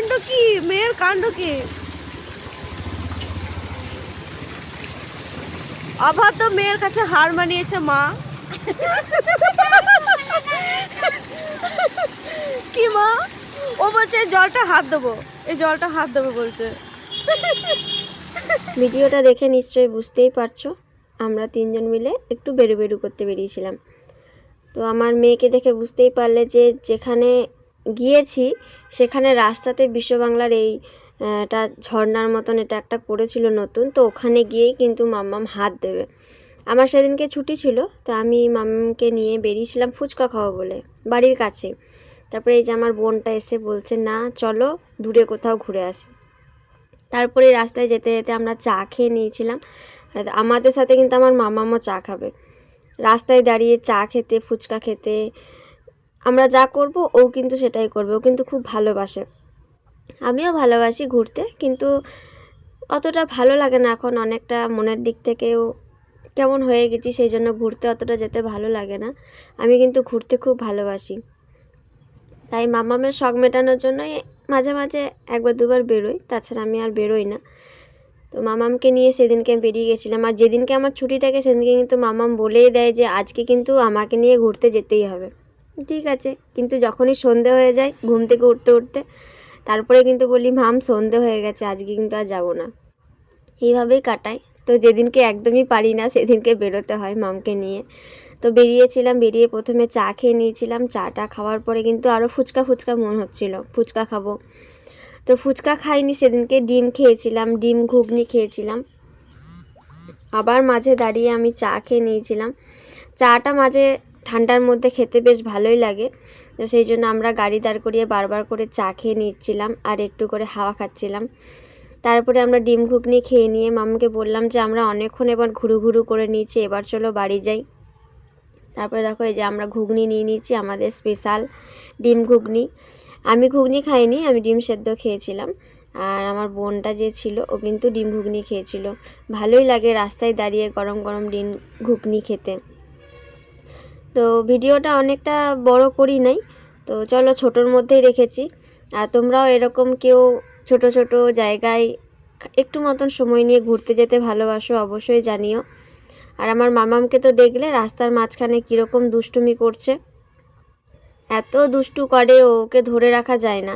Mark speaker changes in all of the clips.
Speaker 1: কাণ্ড কি, মেয়ের কাণ্ড কি? অবাধ্য মেয়ের কাছে হার মানিয়েছে মা। কি মা? ও বলছে জলটা হাত দেবো, এই জলটা হাত দেবো বলছে।
Speaker 2: ভিডিওটা দেখে নিশ্চয়ই বুঝতেই পারছো, আমরা তিনজন মিলে একটু বেরু করতে বেরিয়েছিলাম। তো আমার মেয়েকে দেখে বুঝতেই পারলে যে যেখানে গিয়েছি সেখানে রাস্তাতে বিশ্ব বাংলার এটা ঝর্ণার মতন এটা একটা করেছিল নতুন, তো ওখানে গিয়েই কিন্তু মাম্মাম হাত দেবে। আমার সেদিনকে ছুটি ছিল, তো আমি মাম্মামকে নিয়ে বেরিয়েছিলাম ফুচকা খাওয়া বলে বাড়ির কাছে। তারপরে এই যে আমার বোনটা এসে বলছে না চলো দূরে কোথাও ঘুরে আসি। তারপরে রাস্তায় যেতে যেতে আমরা চা খেয়ে নিয়েছিলাম, আর আমাদের সাথে কিন্তু আমার মামামও চা খাবে। রাস্তায় দাঁড়িয়ে চা খেতে, ফুচকা খেতে, আমরা যা করব ও কিন্তু সেটাই করবে। ও কিন্তু খুব ভালোবাসে, আমিও ভালোবাসি ঘুরতে, কিন্তু অতটা ভালো লাগে না এখন, অনেকটা মনের দিক থেকেও কেমন হয়ে গেছি, সেই জন্য ঘুরতে অতটা যেতে ভালো লাগে না। আমি কিন্তু ঘুরতে খুব ভালোবাসি, তাই মামামের শখ মেটানোর জন্যই মাঝে মাঝে একবার দুবার বেরোই, তাছাড়া আমি আর বেরোই না। তো মামামকে নিয়ে সেদিনকে বেরিয়ে গেছিলাম, আর যেদিনকে আমার ছুটি থাকে সেদিনকে কিন্তু মামাম বলেই দেয় যে আজকে কিন্তু আমাকে নিয়ে ঘুরতে যেতেই হবে। ঠিক আছে, কিন্তু যখনই সন্ধে হয়ে যায় ঘুম থেকে উঠতে উঠতে, তারপরে কিন্তু বলি মাম সন্ধে হয়ে গেছে, আজকে কিন্তু আর যাবো না। এইভাবেই কাটাই। তো যেদিনকে একদমই পারি না সেদিনকে বেরোতে হয় মামকে নিয়ে। তো বেরিয়েছিলাম, বেরিয়ে প্রথমে চা খেয়ে নিয়েছিলাম। চাটা খাওয়ার পরে কিন্তু আরও ফুচকা মন হচ্ছিল, ফুচকা খাবো। তো ফুচকা খাইনি সেদিনকে, ডিম খেয়েছিলাম, ডিম ঘুগনি খেয়েছিলাম। আবার মাঝে দাঁড়িয়ে আমি চা খেয়ে নিয়েছিলাম। চাটা মাঝে ঠান্ডার মধ্যে খেতে বেশ ভালোই লাগে, তো সেই জন্য আমরা গাড়ি দাঁড় করিয়ে বারবার করে চা খেয়ে নিচ্ছিলাম আর একটু করে হাওয়া খাচ্ছিলাম। তারপরে আমরা ডিম ঘুগনি খেয়ে নিয়ে মামাকে বললাম যে আমরা অনেকক্ষণ এবার ঘুরু করে নিয়েছি, এবার চলো বাড়ি যাই। তারপরে দেখো এই যে আমরা ঘুগনি নিয়ে নিয়েছি, আমাদের স্পেশাল ডিম ঘুগনি। আমি ঘুগনি খাইনি, আমি ডিম সেদ্ধ খেয়েছিলাম। আর আমার বোনটা যে ছিল ও কিন্তু ডিম ঘুগনি খেয়েছিল। ভালোই লাগে রাস্তায় দাঁড়িয়ে গরম গরম ডিম ঘুগনি খেতে। তো ভিডিওটা অনেকটা বড় করি নাই, তো চলো ছোটোর মধ্যেই রেখেছি। আর তোমরাও এরকম কেউ ছোট ছোট জায়গায় একটু মতন সময় নিয়ে ঘুরতে যেতে ভালোবাসো অবশ্যই জানিও। আর আমার মামামকে তো দেখলে রাস্তার মাঝখানে কীরকম দুষ্টুমি করছে, এত দুষ্টু করে ওকে ধরে রাখা যায় না।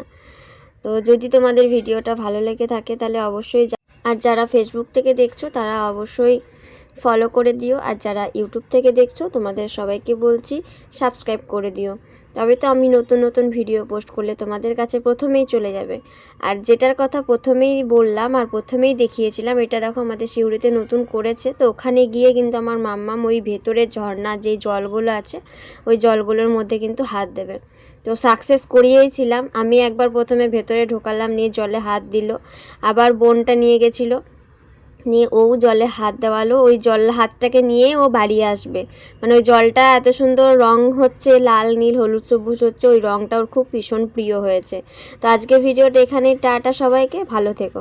Speaker 2: তো যদি তোমাদের ভিডিওটা ভালো লেগে থাকে তাহলে অবশ্যই, আর যারা ফেসবুক থেকে দেখছো তারা অবশ্যই ফলো করে দিও, আর যারা ইউটিউব থেকে দেখছো তোমাদের সবাইকে বলছি সাবস্ক্রাইব করে দিও, তবে তো আমি নতুন নতুন ভিডিও পোস্ট করলে তোমাদের কাছে প্রথমেই চলে যাবে। আর যেটার কথা প্রথমেই বললাম আর প্রথমেই দেখিয়েছিলাম, এটা দেখো আমাদের সিউড়িতে নতুন করেছে, তো ওখানে গিয়ে কিন্তু আমার মাম্মাম ওই ভেতরের ঝর্ণা যেই জলগুলো আছে ওই জলগুলোর মধ্যে কিন্তু হাত দেবে। তো সাকসেস করিয়েছিলাম, আমি একবার প্রথমে ভেতরে ঢোকালাম, নিয়ে জলে হাত দিল, আবার বোনটা নিয়ে গেছিলো, নিয়ে ও জলে হাত দেওয়ালো, ওই জল হাতটাকে নিয়ে ও বাড়ি আসবে। মানে ওই জলটা এত সুন্দর রং হচ্ছে, লাল নীল হলুদ সবুজ হচ্ছে, ওই রংটা ওর খুব ভীষণ প্রিয় হয়েছে। তো আজকের ভিডিওটা এখানেই, টাটা সবাইকে, ভালো থেকো।